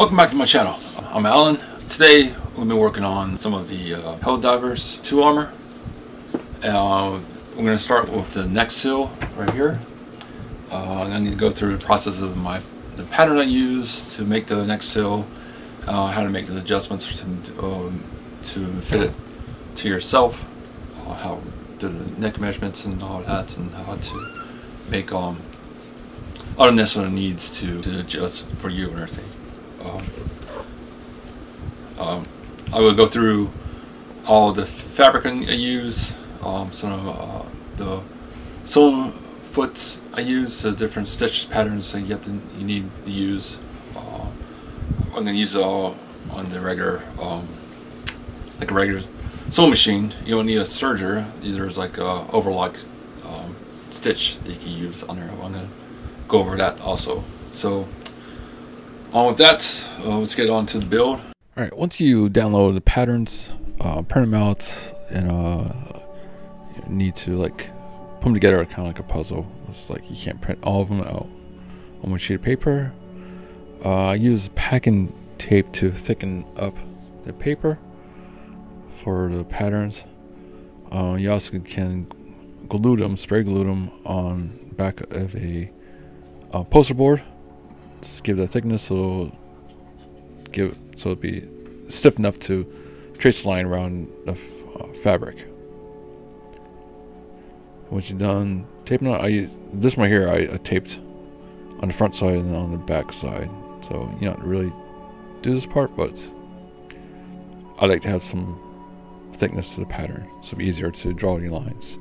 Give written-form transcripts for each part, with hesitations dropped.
Welcome back to my channel. I'm Alan. Today we've been working on some of the Helldivers 2 armor. We're going to start with the neck seal right here. I'm going to go through the process of the pattern I use to make the neck seal, how to make the adjustments to fit it to yourself, how to do the neck measurements and all that, and how to make all the necessary needs to adjust for you and everything. I will go through all the fabric I use, some of the sewing foot I use, the different stitch patterns that you need to use. I'm going to use it all on the regular, like a regular sewing machine. You don't need a serger. There's like a overlock stitch that you can use on there. I'm going to go over that also. So on with that, let's get on to the build. Alright, once you download the patterns, print them out, and you need to like put them together kind of like a puzzle. It's like you can't print all of them out on one sheet of paper. I use packing tape to thicken up the paper for the patterns. You also can glue them, spray glue them on the back of a poster board. Just give it a thickness so it'll be stiff enough to trace the line around the fabric. Once you're done taping it, this one here I taped on the front side and then on the back side. So you don't really do this part, but I like to have some thickness to the pattern so it'll be easier to draw any lines.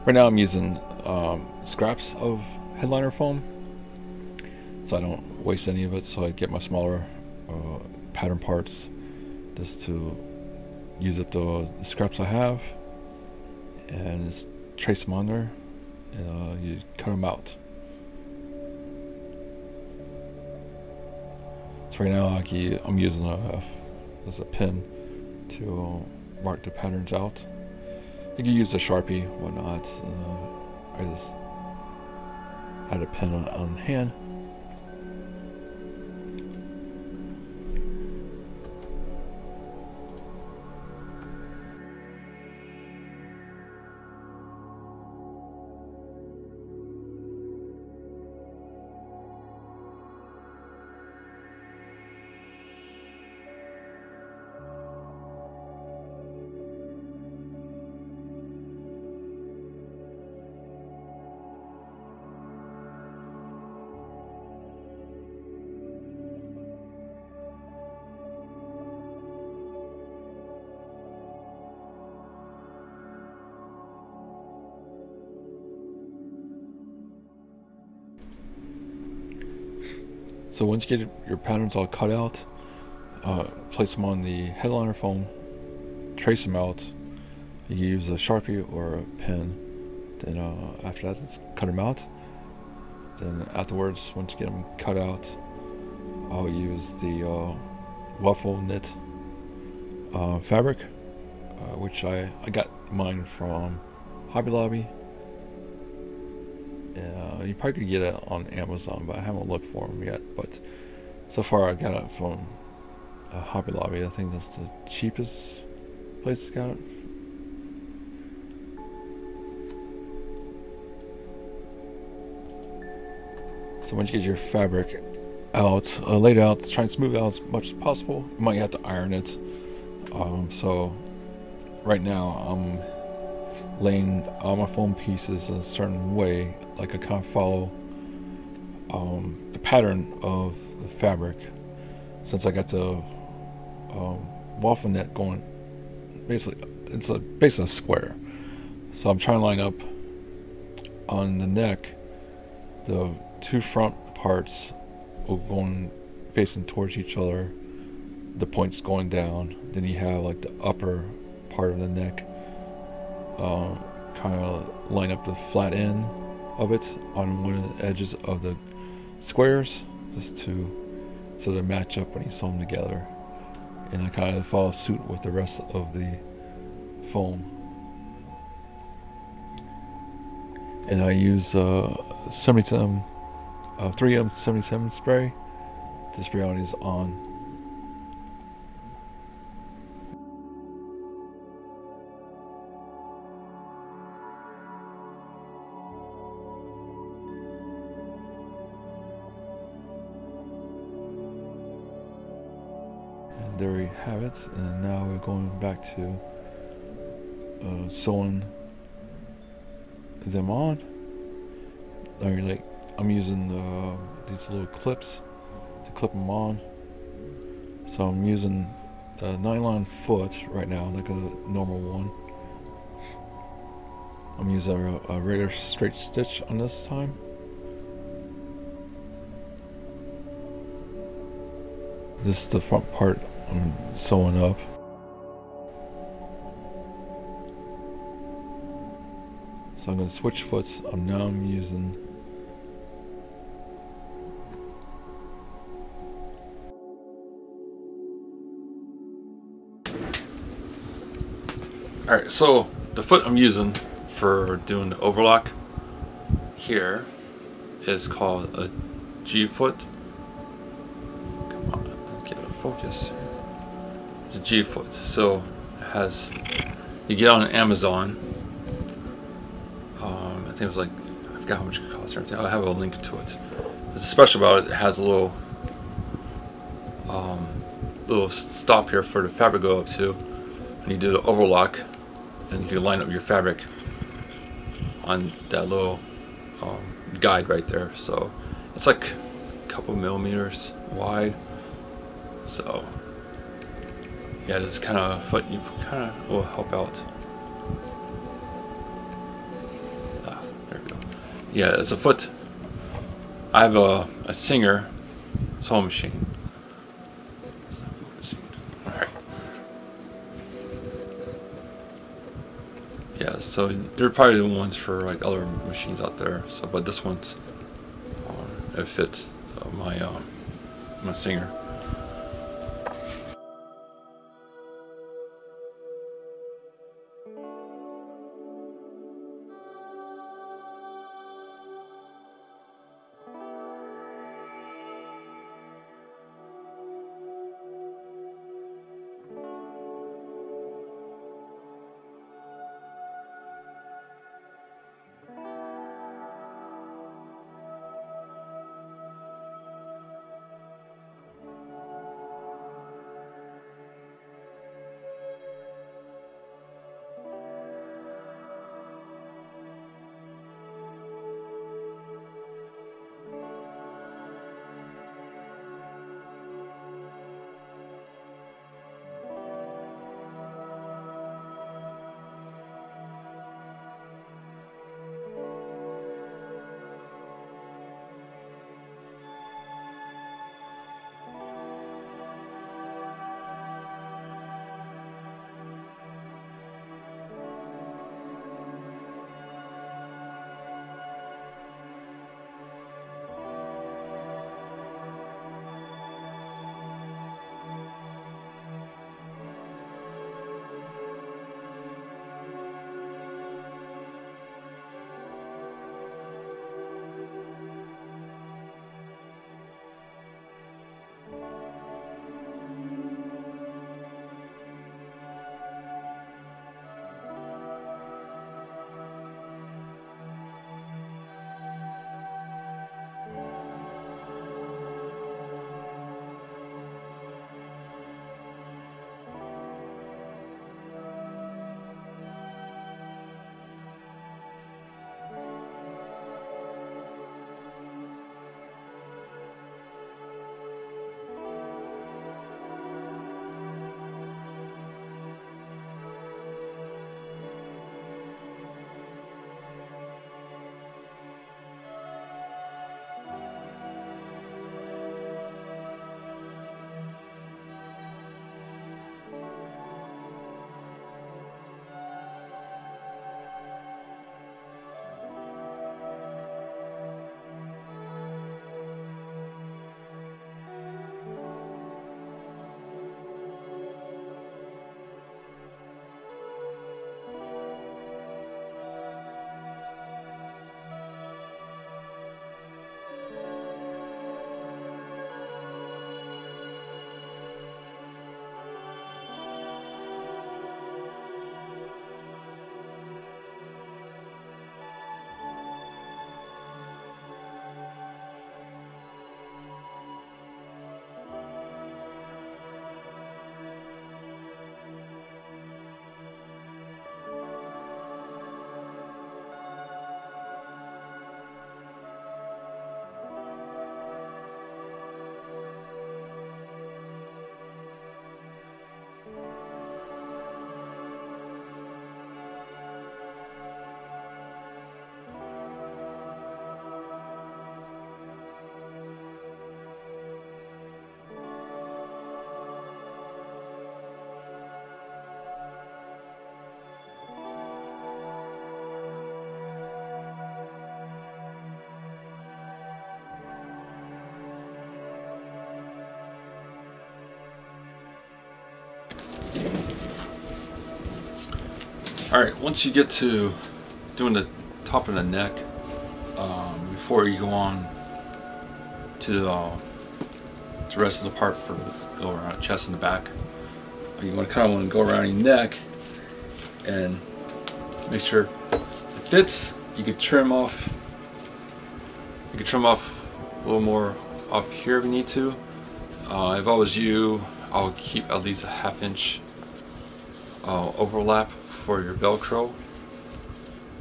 Right now I'm using scraps of headliner foam, so I don't waste any of it, so I get my smaller pattern parts just to use up the scraps I have and just trace them on there, and you cut them out. So right now I'm using a pin to mark the patterns out. You can use a Sharpie, whatnot. I just had a pen on hand. So once you get your patterns all cut out, place them on the headliner foam, trace them out. You can use a Sharpie or a pen. Then after that, just cut them out. Then afterwards, once you get them cut out, I'll use the waffle knit fabric, which I got mine from Hobby Lobby. You probably could get it on Amazon, but I haven't looked for them yet. But so far, I got it from Hobby Lobby. I think that's the cheapest place to got it. So once you get your fabric out, laid out, try and smooth it out as much as possible. You might have to iron it. So right now I'm laying all my foam pieces a certain way, like I kind of follow the pattern of the fabric. Since I got the waffle net going, basically it's basically a square. So I'm trying to line up on the neck. The two front parts will going facing towards each other, the points going down. Then you have like the upper part of the neck kind of line up the flat end of it on one of the edges of the squares, just so they match up when you sew them together. And I kind of follow suit with the rest of the foam. And I use 77 3M77 spray to spray on these on. And there we have it. And now we're going back to sewing them on. I'm using these little clips to clip them on. So I'm using a nylon foot right now, like a normal one. I'm using a regular straight stitch on this time. This is the front part I'm sewing up. So I'm going to switch foots. I'm using Alright, so the foot I'm using for doing the overlock here is called a G foot. Come on, let's get it focus. It's a G foot. So it has, you get on Amazon. I think it was like, I forgot how much it costs or anything. I'll have a link to it. What's special about it, it has a little stop here for the fabric to go up to. And you do the overlock, and you can line up your fabric on that little guide right there. So it's like a couple millimeters wide. So yeah, this kind of foot you kind of will help out. There we go. Yeah, it's a foot. I have a Singer sewing machine. Alright. Yeah, so they're probably the ones for like other machines out there. So, but this one's it fits my Singer. Alright, once you get to doing the top of the neck, before you go on to the rest of the part for go around chest and the back, you want to go around your neck and make sure it fits. You could trim off. You could trim off a little more off here if you need to. If I was you, I'll keep at least a ½ inch overlap for your Velcro.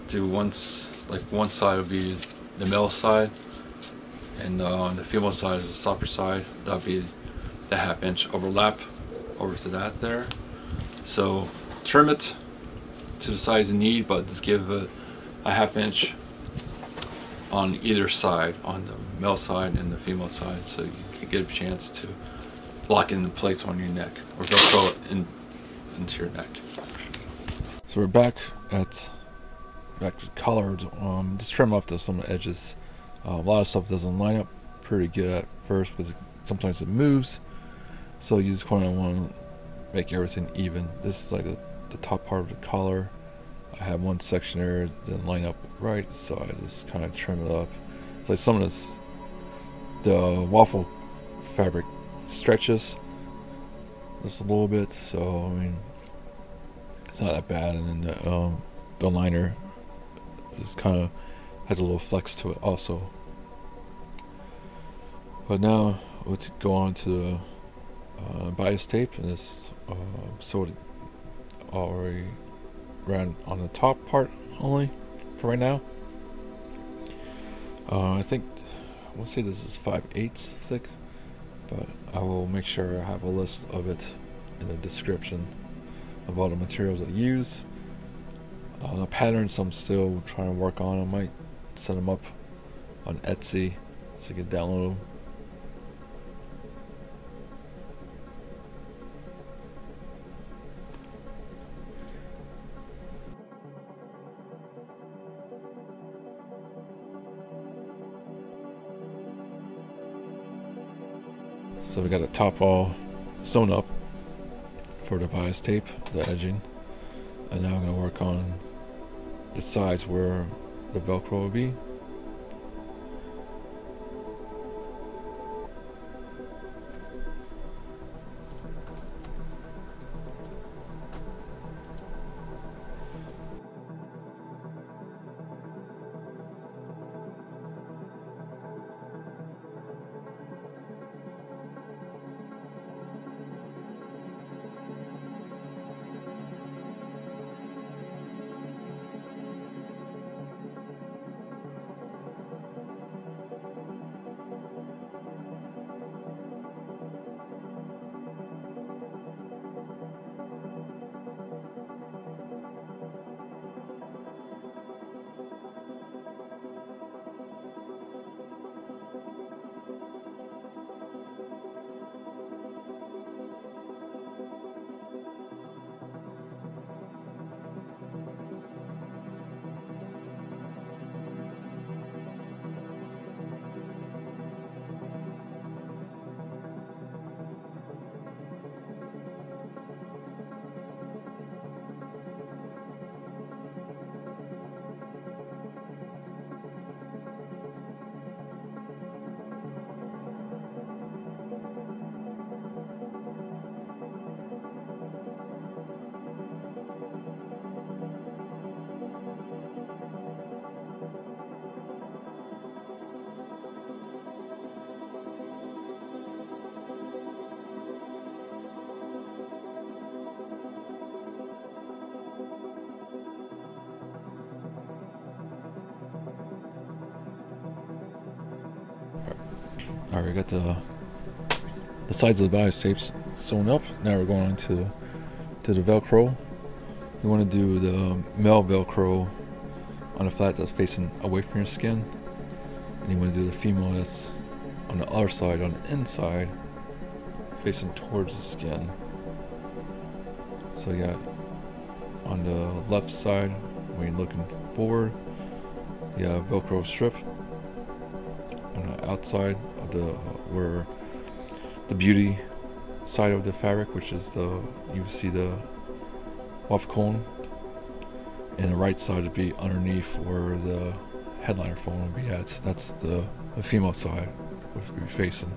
Do one side would be the male side, and the female side is the softer side. That'll be the ½ inch overlap over to that there. So trim it to the size you need, but just give it a ½ inch on either side, on the male side and the female side, so you can get a chance to lock in the place on your neck or Velcro into your neck. So we're back to collar. Just trim off some of the edges. A lot of stuff doesn't line up pretty good at first because sometimes it moves, so you just kind of want to make everything even. This is like the top part of the collar. I have one section there that didn't line up right, so I just kind of trim it up. It's like some of this, the waffle fabric stretches just a little bit, so I mean it's not that bad. And then the liner is kind of has a little flex to it also. But now let's go on to the bias tape, and this sewed already ran on the top part only for right now. I think I want to say this is 5/8 thick, but I will make sure I have a list of it in the description of all the materials I use. The patterns I'm still trying to work on. I might set them up on Etsy so you can download them. So we got the top all sewn up for the bias tape, the edging, and now I'm going to work on the sides where the Velcro will be. Alright, we got the sides of the bias tapes sewn up. Now we're going to the Velcro. You want to do the male Velcro on the flat that's facing away from your skin, and you want to do the female that's on the other side, on the inside, facing towards the skin. So you got on the left side, when you're looking forward, you have Velcro strip. On the outside of where the beauty side of the fabric, which is you see the waffle cone, and the right side would be underneath where the headliner foam would be at. That's the female side would be facing.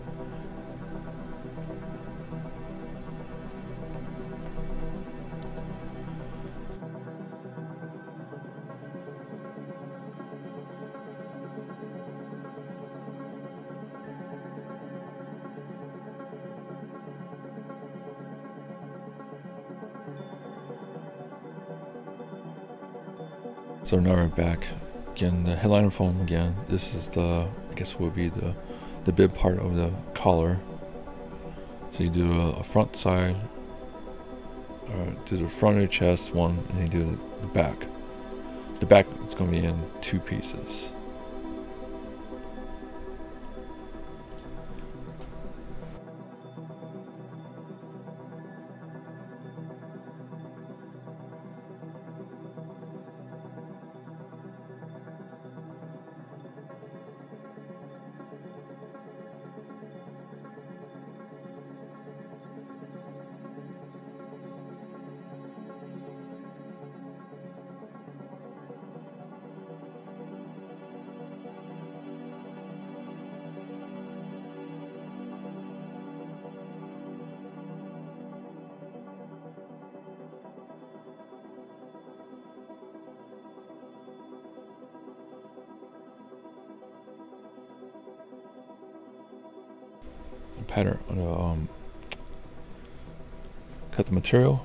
So now we're back. Again, the headliner foam again. This is the, I guess would be the bib part of the collar. So you do a front side, do the front of your chest one, and you do the back. The back, it's going to be in 2 pieces. Pattern cut the material.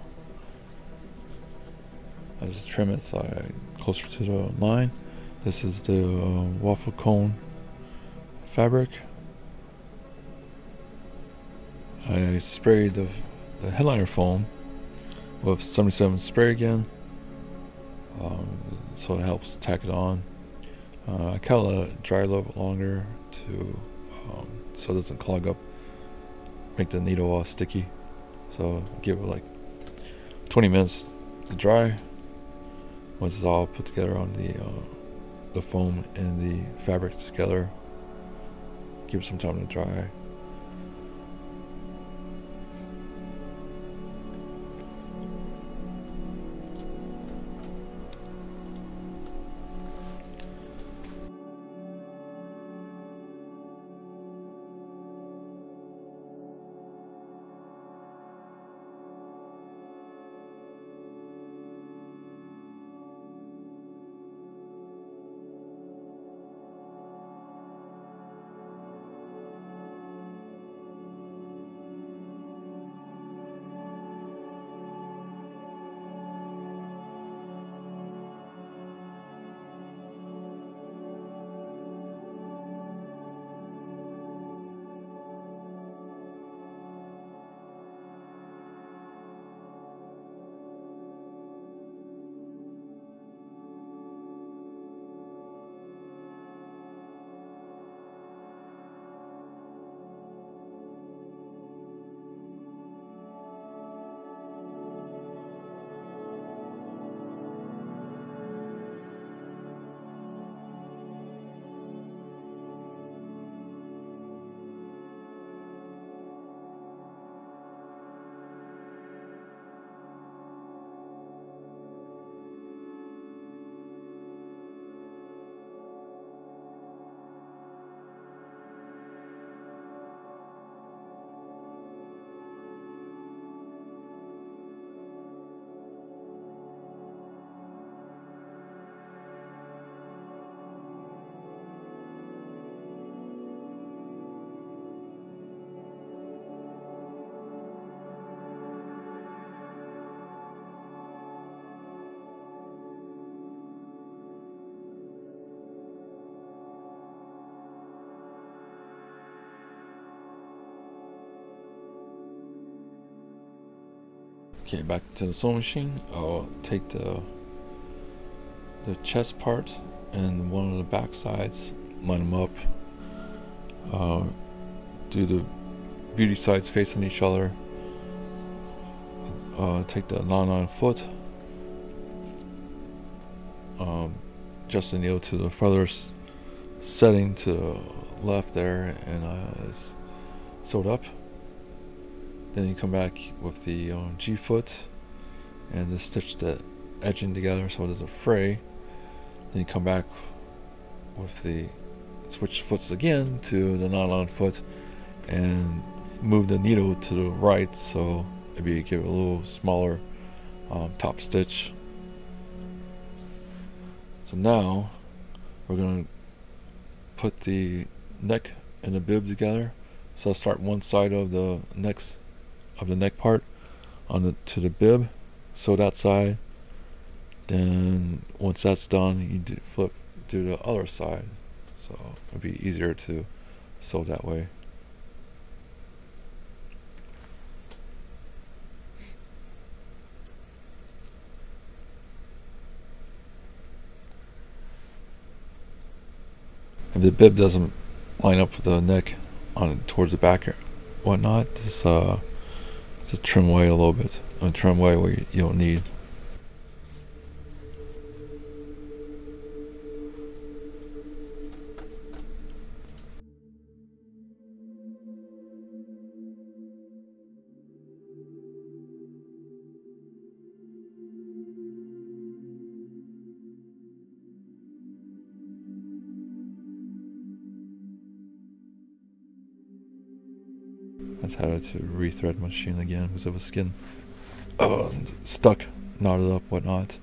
I just trim it so I closer to the line. This is the waffle cone fabric. I sprayed the headliner foam with 77 spray again, so it helps tack it on. I kind of let it dry a little bit longer to so it doesn't clog up, make the needle all sticky. So give it like 20 minutes to dry. Once it's all put together on the foam and the fabric together, give it some time to dry. Okay, back to the sewing machine. I'll take the chest part and one of the back sides, line them up, do the beauty sides facing each other, take the 9/9 foot, adjust the needle to the furthest setting to the left there, and it's sewed up. Then you come back with the G foot and just stitch the edging together so it doesn't fray. Then you come back with the switch foots again to the nylon foot and move the needle to the right, so maybe give it a little smaller top stitch. So now we're going to put the neck and the bib together. So I'll start one side of the neck part to the bib, sew that side. Then once that's done, you flip to the other side, so it'll be easier to sew that way. If the bib doesn't line up with the neck towards the back or whatnot, just trim away a little bit, and trim away what you don't need. I just had to rethread my machine again because it was skin stuck, knotted up, whatnot.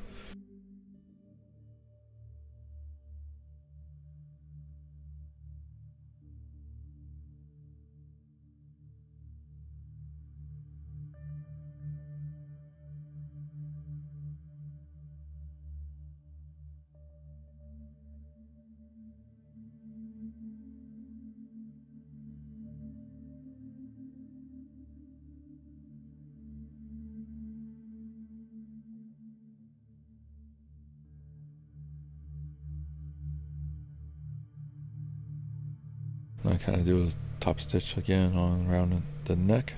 I kind of do a top stitch again around the neck.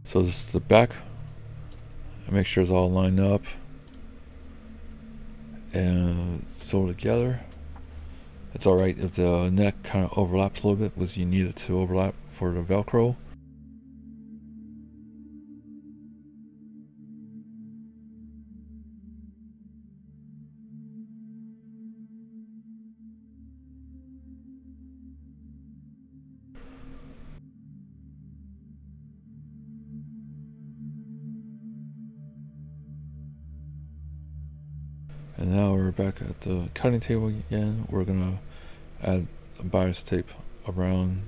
So this is the back. I make sure it's all lined up and sew together. It's alright if the neck kind of overlaps a little bit because you need it to overlap for the Velcro. And now we're back at the cutting table again. We're gonna add a bias tape around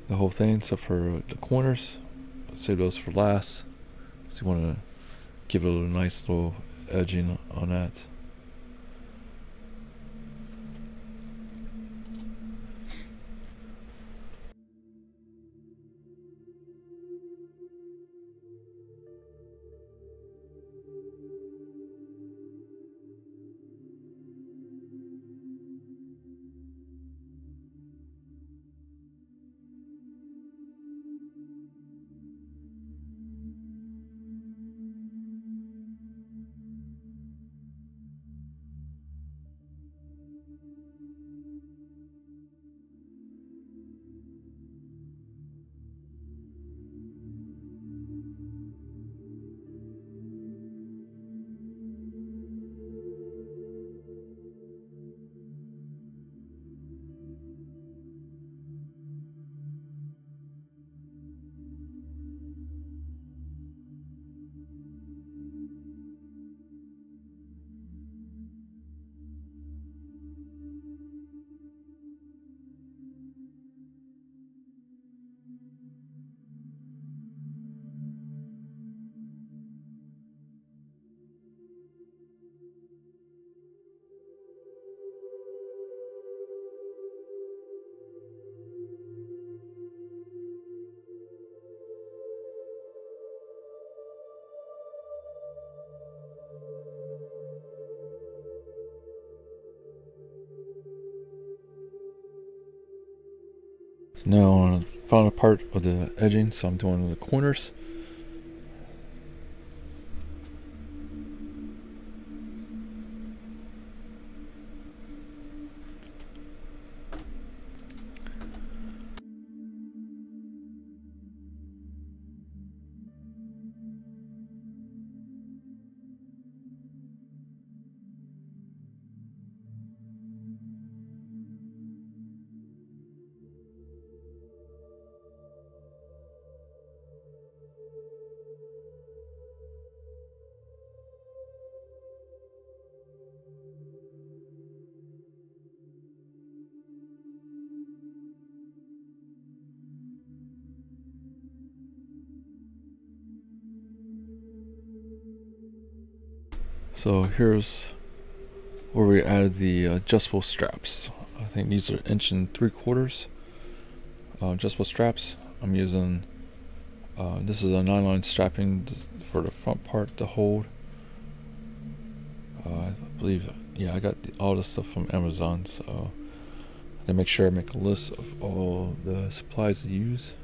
the whole thing except for the corners. Save those for last. So you want to give it a nice little edging on that. So now on the final part of the edging, so I'm doing the corners. So here's where we added the adjustable straps. I think these are 1 3/4 adjustable straps. I'm using this is a nylon strapping for the front part to hold. I believe, yeah, I got all this stuff from Amazon, so I can make sure I make a list of all the supplies to use.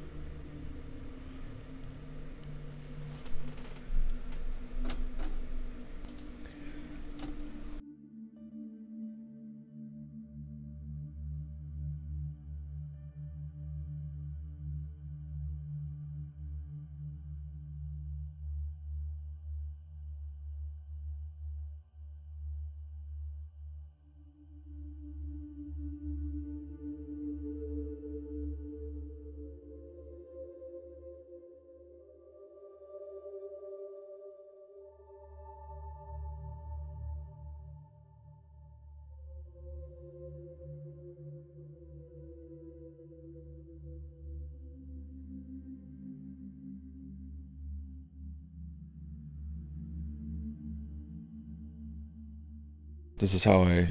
This is how I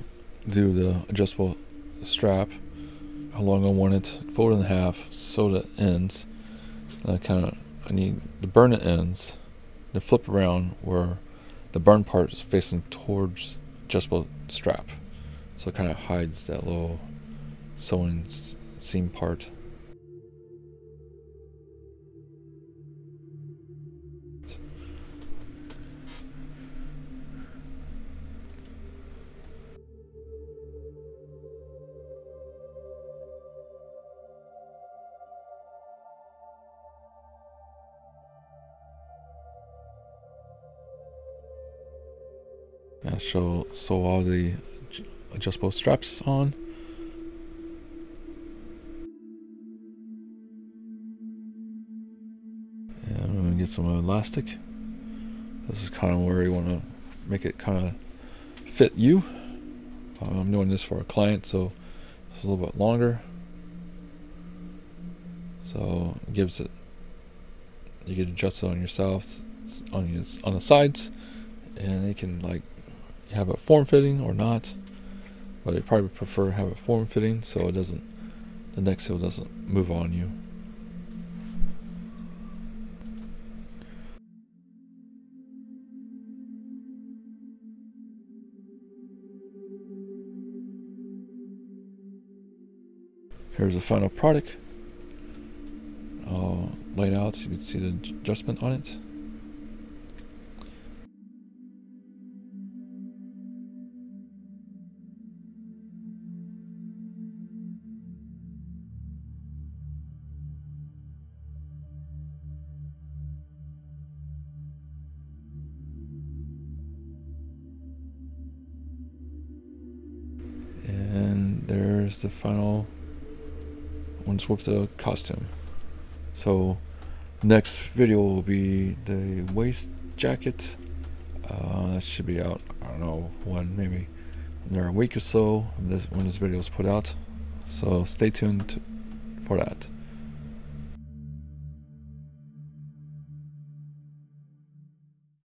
do the adjustable strap. How long I want it, fold it in half, sew the ends. I need to burn the ends, then flip around where the burn part is facing towards adjustable strap. So it kind of hides that little sewing seam part. I sew all the adjustable straps on. And I'm going to get some elastic. This is kind of where you want to make it kind of fit you. I'm doing this for a client, so it's a little bit longer. So it gives it, you can adjust it on yourself, on the sides, and it can like have it form fitting or not, but I probably prefer to have it form fitting so it doesn't, the neck seal doesn't move on you. Here's the final product laid out so you can see the adjustment on it. And there's the final ones with the costume. So next video will be the waist jacket. That should be out, I don't know when, maybe in a week or so when this video is put out. So stay tuned for that.